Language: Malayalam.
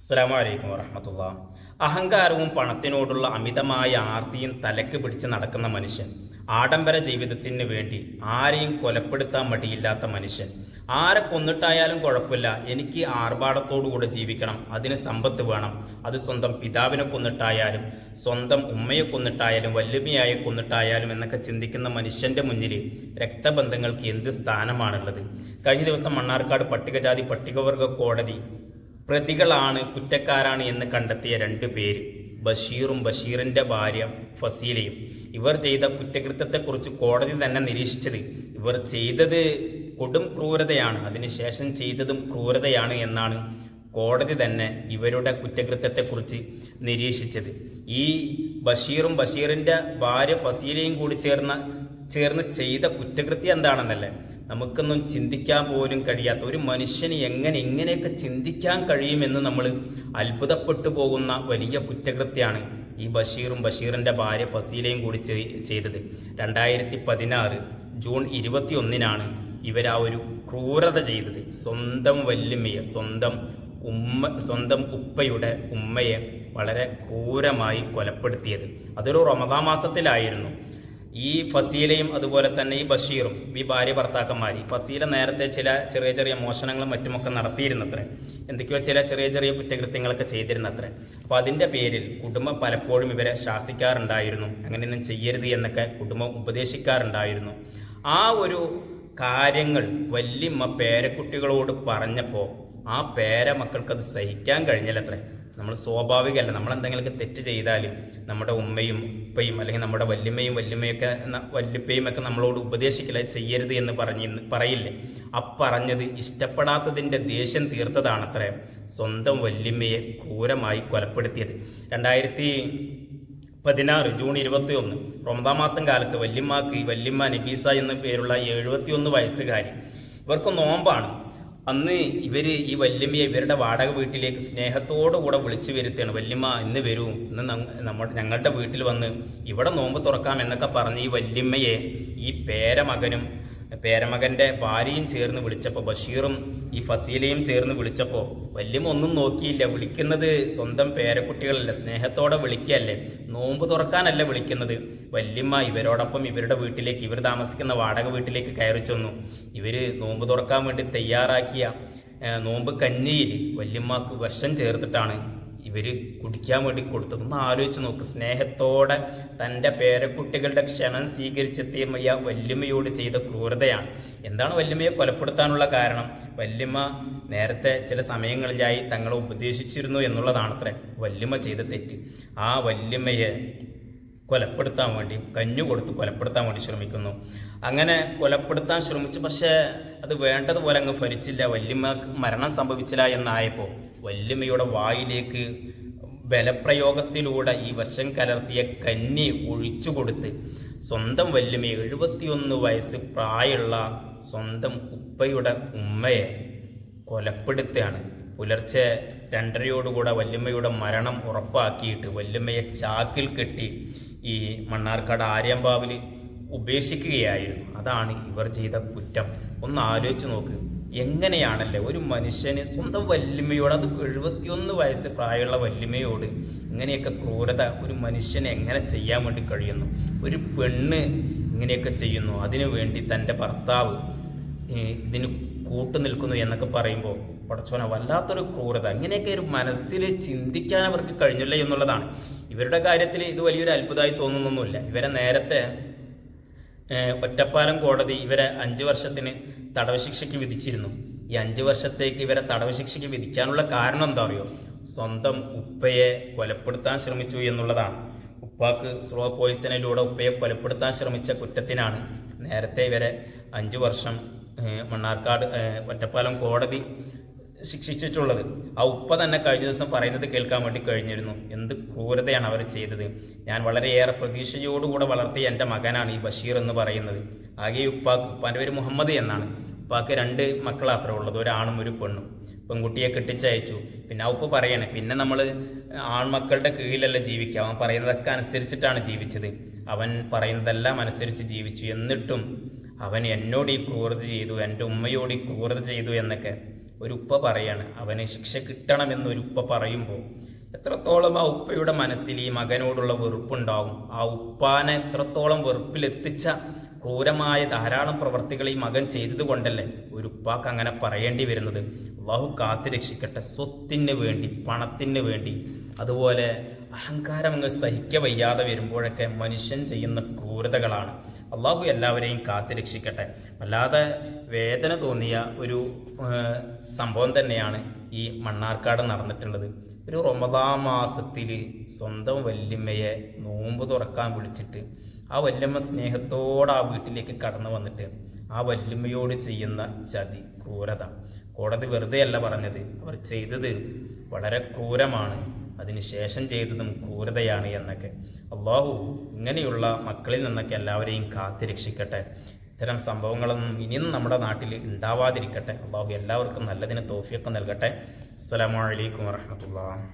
അസ്സലാമു അലൈക്കും വറഹ്മത്തുള്ളാ. അഹങ്കാരവും പണത്തിനോടുള്ള അമിതമായ ആർത്തിയും തലക്ക് പിടിച്ച് നടക്കുന്ന മനുഷ്യൻ, ആഡംബര ജീവിതത്തിന് വേണ്ടി ആരെയും കൊലപ്പെടുത്താൻ മടിയില്ലാത്ത മനുഷ്യൻ, ആരെ കൊന്നിട്ടായാലും കുഴപ്പമില്ല, എനിക്ക് ആർഭാടത്തോടുകൂടെ ജീവിക്കണം, അതിന് സമ്പത്ത് വേണം, അത് സ്വന്തം പിതാവിനെ കൊന്നിട്ടായാലും സ്വന്തം ഉമ്മയെ കൊന്നിട്ടായാലും വല്യമ്മയായെ കൊന്നിട്ടായാലും എന്നൊക്കെ ചിന്തിക്കുന്ന മനുഷ്യൻ്റെ മുന്നിൽ രക്തബന്ധങ്ങൾക്ക് എന്ത് സ്ഥാനമാണുള്ളത്? കഴിഞ്ഞ ദിവസം മണ്ണാർക്കാട് പട്ടികജാതി പട്ടികവർഗ കോടതി പ്രതികളാണ്, കുറ്റക്കാരാണ് എന്ന് കണ്ടെത്തിയ രണ്ട് പേര്, ബഷീറും ബഷീറിൻ്റെ ഭാര്യ ഫസീലയും. ഇവർ ചെയ്ത കുറ്റകൃത്യത്തെക്കുറിച്ച് കോടതി തന്നെ നിരീക്ഷിച്ചത് ഇവർ ചെയ്തത് കൊടും ക്രൂരതയാണ്, അതിനുശേഷം ചെയ്തതും ക്രൂരതയാണ് എന്നാണ് കോടതി തന്നെ ഇവരുടെ കുറ്റകൃത്യത്തെക്കുറിച്ച് നിരീക്ഷിച്ചത്. ഈ ബഷീറും ബഷീറിൻ്റെ ഭാര്യ ഫസീലയും കൂടി ചേർന്ന് ചെയ്ത കുറ്റകൃത്യം എന്താണെന്നല്ലേ നമുക്കൊന്നും ചിന്തിക്കാൻ പോലും കഴിയാത്ത, ഒരു മനുഷ്യന് ഇങ്ങനെയൊക്കെ ചിന്തിക്കാൻ കഴിയുമെന്ന് നമ്മൾ അത്ഭുതപ്പെട്ടു പോകുന്ന വലിയ കുറ്റകൃത്യമാണ് ഈ ബഷീറും ബഷീറിൻ്റെ ഭാര്യ ഫസീലയും കൂടി ചെയ്തത്. 2016 ജൂൺ 21 ഇവർ ആ ഒരു ക്രൂരത ചെയ്തത്. സ്വന്തം വല്യമ്മയെ, സ്വന്തം ഉപ്പയുടെ ഉമ്മയെ വളരെ ക്രൂരമായി കൊലപ്പെടുത്തിയത്. അതൊരു റമദാൻ മാസത്തിലായിരുന്നു. ഈ ഫസീലയും അതുപോലെ തന്നെ ഈ ബഷീറും, ഈ ഭാര്യ ഭർത്താക്കന്മാർ, ഫസീല നേരത്തെ ചില ചെറിയ മോഷണങ്ങളും മറ്റുമൊക്കെ നടത്തിയിരുന്നത്രേ, എന്തൊക്കെയോ ചില ചെറിയ കുറ്റകൃത്യങ്ങളൊക്കെ ചെയ്തിരുന്നത്രേ. അപ്പോൾ അതിൻ്റെ പേരിൽ കുടുംബം പലപ്പോഴും ഇവരെ ശാസിക്കാറുണ്ടായിരുന്നു, അങ്ങനെയൊന്നും ചെയ്യരുത് എന്നൊക്കെ കുടുംബം ഉപദേശിക്കാറുണ്ടായിരുന്നു. ആ ഒരു കാര്യങ്ങൾ വല്യമ്മ പേരക്കുട്ടികളോട് പറഞ്ഞപ്പോൾ ആ പേരമക്കൾക്കത് സഹിക്കാൻ കഴിഞ്ഞില്ലത്രേ. നമ്മൾ സ്വാഭാവികമല്ല, നമ്മൾ എന്തെങ്കിലുമൊക്കെ തെറ്റ് ചെയ്താൽ നമ്മുടെ ഉമ്മയും ഉപ്പയും അല്ലെങ്കിൽ നമ്മുടെ വല്യപ്പയും ഒക്കെ നമ്മളോട് ഉപദേശിക്കില്ല, ചെയ്യരുത് എന്ന് പറയില്ലേ. പറഞ്ഞത് ഇഷ്ടപ്പെടാത്തതിൻ്റെ ദേഷ്യം തീർത്തതാണത്രേ സ്വന്തം വല്യമ്മയെ ക്രൂരമായി കൊലപ്പെടുത്തിയത്. 2016 ജൂൺ 21 റമദാൻ മാസം കാലത്ത് വല്യമ്മ നബീസ എന്ന പേരുള്ള 71 വയസ്സുകാരി, ഇവർക്ക് നോമ്പാണ്. അന്ന് ഈ വല്യമ്മയെ ഇവരുടെ വാടക വീട്ടിലേക്ക് സ്നേഹത്തോടുകൂടെ വിളിച്ചു വരുത്തുകയാണ്. വല്യമ്മ ഇന്ന് വരൂ, ഇന്ന് ഞങ്ങളുടെ വീട്ടിൽ വന്ന് ഇവിടെ നോമ്പ് തുറക്കാം എന്നൊക്കെ പറഞ്ഞ് ഈ വല്യമ്മയെ ഈ പേരമകൻ്റെ ഭാര്യയും ചേർന്ന് വിളിച്ചപ്പോൾ, ബഷീറും ഈ ഫസീലയും ചേർന്ന് വിളിച്ചപ്പോൾ വല്യമ്മ ഒന്നും നോക്കിയില്ല. വിളിക്കുന്നത് സ്വന്തം പേരക്കുട്ടികളല്ല, സ്നേഹത്തോടെ വിളിക്കുകയല്ലേ, നോമ്പ് തുറക്കാനല്ല വിളിക്കുന്നത്. വല്യമ്മ ഇവരോടൊപ്പം ഇവരുടെ വീട്ടിലേക്ക്, ഇവർ താമസിക്കുന്ന വാടക വീട്ടിലേക്ക് കയറി ചെന്നു. ഇവർ നോമ്പ് തുറക്കാൻ വേണ്ടി തയ്യാറാക്കിയ നോമ്പ് കഞ്ഞിയിൽ വല്യമ്മക്ക് വിഷം ചേർത്തിട്ടാണ് ഇവർ കുടിക്കാൻ വേണ്ടി കൊടുത്തത്. ഒന്ന് ആലോചിച്ച് നോക്ക്, സ്നേഹത്തോടെ തൻ്റെ പേരക്കുട്ടികളുടെ ക്ഷണം സ്വീകരിച്ചെത്തിയ വല്യമ്മയോട് ചെയ്ത ക്രൂരതയാണ്. എന്താണ് വല്യമ്മയെ കൊലപ്പെടുത്താനുള്ള കാരണം? വല്യമ്മ നേരത്തെ ചില സമയങ്ങളിലായി തങ്ങളെ ഉപദേശിച്ചിരുന്നു എന്നുള്ളതാണത്രേ വല്യമ്മ ചെയ്ത തെറ്റ്. ആ വല്യമ്മയെ കൊലപ്പെടുത്താൻ വേണ്ടി, കഞ്ഞു കൊടുത്ത് കൊലപ്പെടുത്താൻ വേണ്ടി ശ്രമിക്കുന്നു. അങ്ങനെ കൊലപ്പെടുത്താൻ ശ്രമിച്ചു, പക്ഷേ അത് വേണ്ടതുപോലെ അങ്ങ് ഫലിച്ചില്ല. വല്യമ്മക്ക് മരണം സംഭവിച്ചില്ല എന്നായപ്പോൾ വല്യമ്മയുടെ വായിലേക്ക് ബലപ്രയോഗത്തിലൂടെ ഈ വിഷം കലർത്തിയ കഞ്ഞി ഒഴിച്ചു കൊടുത്ത് സ്വന്തം വല്യമ്മയെ, 71 വയസ്സ് പ്രായമുള്ള സ്വന്തം ഉപ്പയുടെ ഉമ്മയെ കൊലപ്പെടുത്തുകയാണ്. പുലർച്ചെ 2:30 വല്യമ്മയുടെ മരണം ഉറപ്പാക്കിയിട്ട് വല്യമ്മയെ ചാക്കിൽ കെട്ടി ഈ മണ്ണാർക്കാട് ആര്യമ്പാവിൽ ഉപേക്ഷിക്കുകയായിരുന്നു. അതാണ് ഇവർ ചെയ്ത കുറ്റം. ഒന്ന് ആലോചിച്ച് നോക്ക്, എങ്ങനെയാണല്ലേ ഒരു മനുഷ്യന് സ്വന്തം വല്യമ്മയോട്, അത് 71 വയസ്സ് പ്രായമുള്ള വല്യമ്മയോട് ഇങ്ങനെയൊക്കെ ക്രൂരത ഒരു മനുഷ്യനെ എങ്ങനെ ചെയ്യാൻ വേണ്ടി കഴിയുന്നു? ഒരു പെണ്ണ് ഇങ്ങനെയൊക്കെ ചെയ്യുന്നു, അതിനു വേണ്ടി തൻ്റെ ഭർത്താവ് ഇതിന് കൂട്ടുനിൽക്കുന്നു എന്നൊക്കെ പറയുമ്പോൾ പടച്ചോന വല്ലാത്തൊരു ക്രൂരത. ഇങ്ങനെയൊക്കെ ഒരു മനസ്സിൽ ചിന്തിക്കാൻ അവർക്ക് കഴിഞ്ഞില്ല എന്നുള്ളതാണ്. ഇവരുടെ കാര്യത്തിൽ ഇത് വലിയൊരു അത്ഭുതമായി തോന്നുന്നൊന്നുമില്ല. ഇവരെ നേരത്തെ ഒറ്റപ്പാലം കോടതി ഇവരെ 5 വർഷത്തിന് തടവ് ശിക്ഷയ്ക്ക് വിധിച്ചിരുന്നു. ഈ 5 വർഷത്തേക്ക് ഇവരെ തടവ് ശിക്ഷയ്ക്ക് വിധിക്കാനുള്ള കാരണം എന്താ അറിയോ? സ്വന്തം ഉപ്പയെ കൊലപ്പെടുത്താൻ ശ്രമിച്ചു എന്നുള്ളതാണ്. ഉപ്പാക്ക് സ്ലോ പോയിസണിലൂടെ ഉപ്പയെ കൊലപ്പെടുത്താൻ ശ്രമിച്ച കുറ്റത്തിനാണ് നേരത്തെ ഇവരെ 5 വർഷം മണ്ണാർക്കാട് ഒറ്റപ്പാലം കോടതി ശിക്ഷിച്ചിട്ടുള്ളത്. ആ ഉപ്പ തന്നെ കഴിഞ്ഞ ദിവസം പറയുന്നത് കേൾക്കാൻ വേണ്ടി കഴിഞ്ഞിരുന്നു. എന്ത് ക്രൂരതയാണ് അവർ ചെയ്തത്. ഞാൻ വളരെയേറെ പ്രതീക്ഷയോടുകൂടെ വളർത്തിയ എൻ്റെ മകനാണ് ഈ ബഷീർ എന്ന് പറയുന്നത്. ആകെ ഉപ്പാൻ്റെ പേര് മുഹമ്മദ് എന്നാണ്. ഉപ്പാക്ക് 2 മക്കളാത്രേ ഉള്ളത്, ഒരാണും ഒരു പെണ്ണും. പെൺകുട്ടിയെ കെട്ടിച്ചയച്ചു. പിന്നെ ആ ഉപ്പ പറയണേ, പിന്നെ നമ്മൾ ആൺമക്കളുടെ കീഴിലല്ല ജീവിക്കുക, അവൻ പറയുന്നതൊക്കെ അനുസരിച്ചിട്ടാണ് ജീവിച്ചത്, അവൻ പറയുന്നതെല്ലാം അനുസരിച്ച് ജീവിച്ചു, എന്നിട്ടും അവൻ എന്നോട് ഈ ക്രൂരത ചെയ്തു, എൻ്റെ ഉമ്മയോട് ഈ ക്രൂരത ചെയ്തു എന്നൊക്കെ ഒരു ഉപ്പ പറയാണ്, അവന് ശിക്ഷ കിട്ടണമെന്നൊരു ഉപ്പ പറയുമ്പോൾ എത്രത്തോളം ആ ഉപ്പയുടെ മനസ്സിൽ ഈ മകനോടുള്ള വെറുപ്പുണ്ടാവും. ആ ഉപ്പാനെ എത്രത്തോളം വെറുപ്പിലെത്തിച്ച ക്രൂരമായ ധാരാളം പ്രവർത്തികൾ ഈ മകൻ ചെയ്തത് കൊണ്ടല്ലേ ഒരു ഉപ്പാക്ക് അങ്ങനെ പറയേണ്ടി വരുന്നത്. അള്ളാഹു കാത്തു രക്ഷിക്കട്ടെ. സ്വത്തിന് വേണ്ടി, പണത്തിന് വേണ്ടി, അതുപോലെ അഹങ്കാരം അങ്ങ് സഹിക്ക വയ്യാതെ വരുമ്പോഴൊക്കെ മനുഷ്യൻ ചെയ്യുന്ന ക്രൂരതകളാണ്. അള്ളാഹു എല്ലാവരെയും കാത്തു രക്ഷിക്കട്ടെ. വല്ലാതെ വേദന തോന്നിയ ഒരു സംഭവം തന്നെയാണ് ഈ മണ്ണാർക്കാട് നടന്നിട്ടുള്ളത്. ഒരു റമദാൻ മാസത്തിൽ സ്വന്തം വല്യമ്മയെ നോമ്പ് തുറക്കാൻ വിളിച്ചിട്ട് ആ വല്യമ്മ സ്നേഹത്തോടെ ആ വീട്ടിലേക്ക് കടന്നു വന്നിട്ട് ആ വല്യമ്മയോട് ചെയ്യുന്ന ചതി, ക്രൂരത, കോടതി വെറുതെ അല്ല പറഞ്ഞത്, അവർ ചെയ്തത് വളരെ ക്രൂരമാണ്, അതിനുശേഷം ചെയ്തതും ക്രൂരതയാണ് എന്നൊക്കെ. അള്ളാഹു ഇങ്ങനെയുള്ള മക്കളിൽ നിന്നൊക്കെ എല്ലാവരെയും കാത്തു രക്ഷിക്കട്ടെ. ഇത്തരം സംഭവങ്ങളൊന്നും ഇനിയും നമ്മുടെ നാട്ടിൽ ഉണ്ടാവാതിരിക്കട്ടെ. അള്ളാഹു എല്ലാവർക്കും നല്ലതിന് തൗഫീഖ് നൽകട്ടെ. അസ്സലാമു അലൈക്കും വറഹ്മത്തുള്ളാഹി.